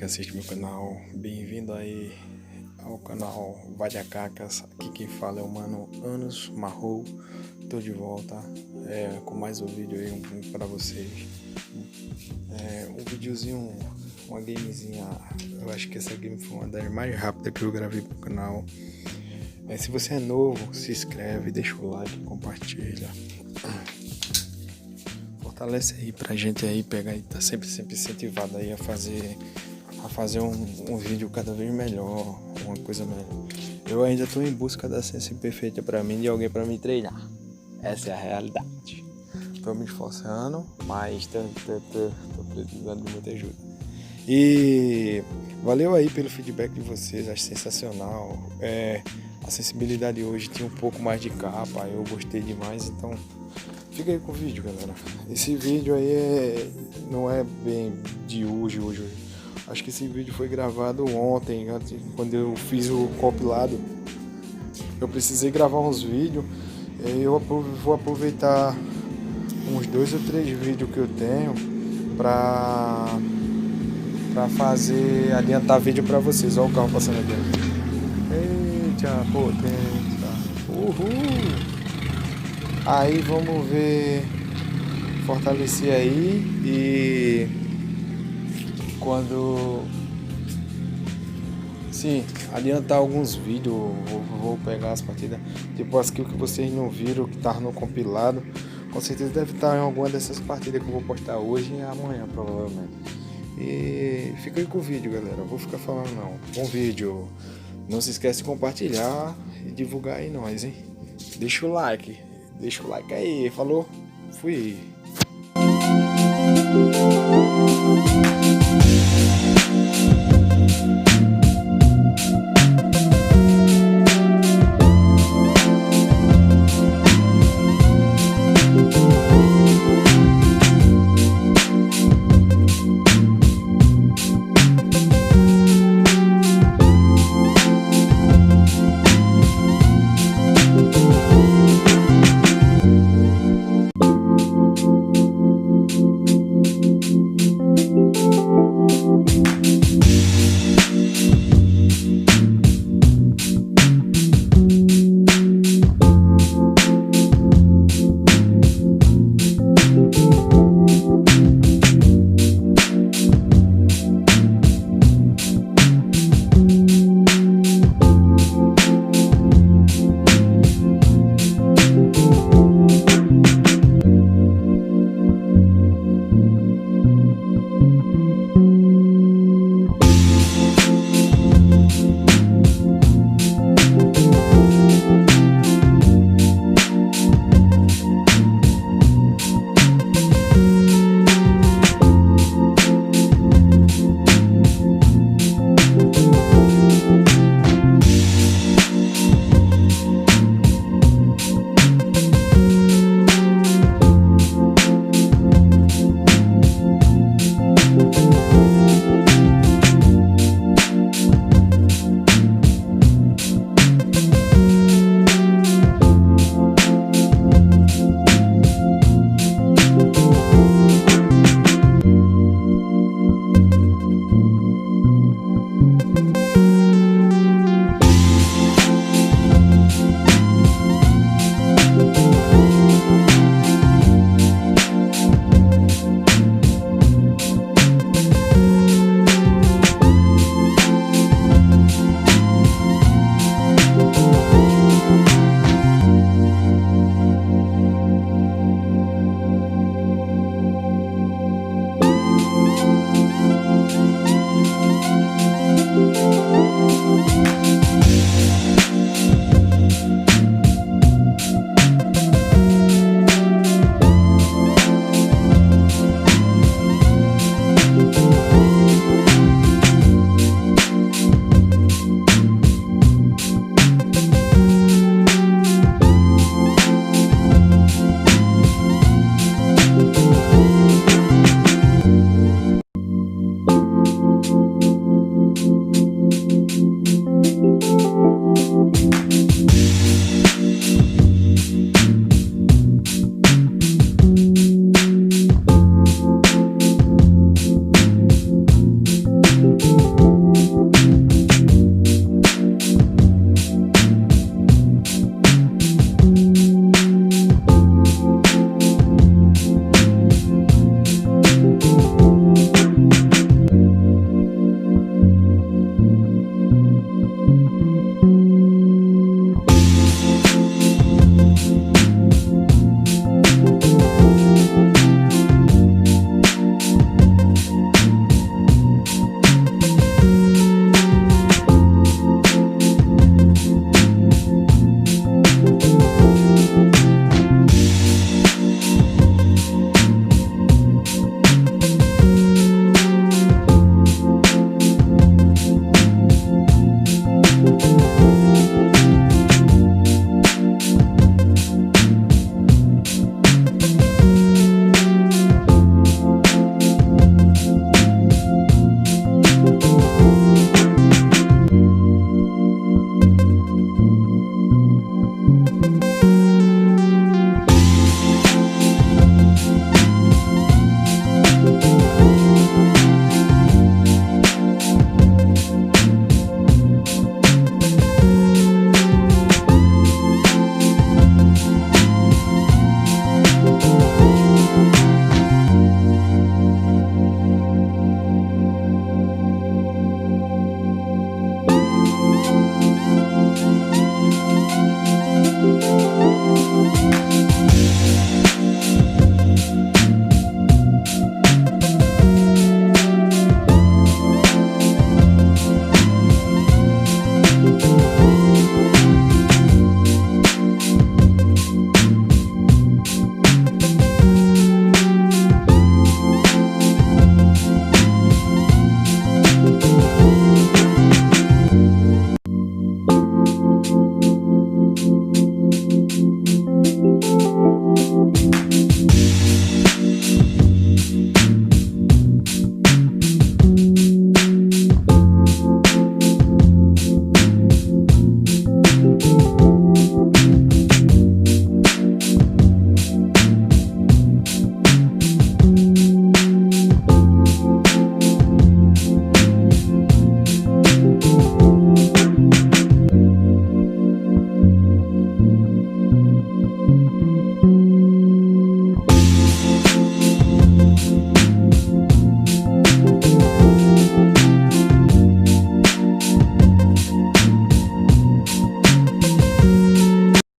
que assiste meu canal, bem-vindo aí ao canal Vadiacacas. Aqui quem fala é o mano Anos Marrou. Tô de volta com mais um vídeo aí para vocês. Um videozinho, uma gamezinha. Eu acho que essa game foi uma das mais rápidas que eu gravei pro canal. Se você é novo, se inscreve, deixa o like, compartilha. Fortalece aí pra gente aí pegar e tá sempre incentivado aí a fazer um vídeo cada vez melhor, uma coisa melhor. Eu ainda tô em busca da ciência perfeita pra mim, de alguém pra me treinar. Essa é a realidade. Tô me esforçando, mas tô precisando de muita ajuda. E valeu aí pelo feedback de vocês, acho sensacional. A sensibilidade hoje tinha um pouco mais de capa, eu gostei demais, então fica aí com o vídeo, galera. Esse vídeo aí não é bem de hoje. Acho que esse vídeo foi gravado ontem, quando eu fiz o compilado. Eu precisei gravar uns vídeos. Eu vou aproveitar uns 2 ou 3 vídeos que eu tenho pra fazer, adiantar vídeo pra vocês. Olha o carro passando aqui. Eita, potência. Uhul! Aí vamos ver, fortalecer aí e quando sim, adiantar alguns vídeos, vou pegar as partidas, tipo as que vocês não viram, que tá no compilado, com certeza deve estar em alguma dessas partidas que eu vou postar hoje e amanhã provavelmente. E fica aí com o vídeo, galera, eu vou ficar falando não. Bom vídeo, não se esquece de compartilhar e divulgar aí nós, hein? Deixa o like aí, falou? Fui.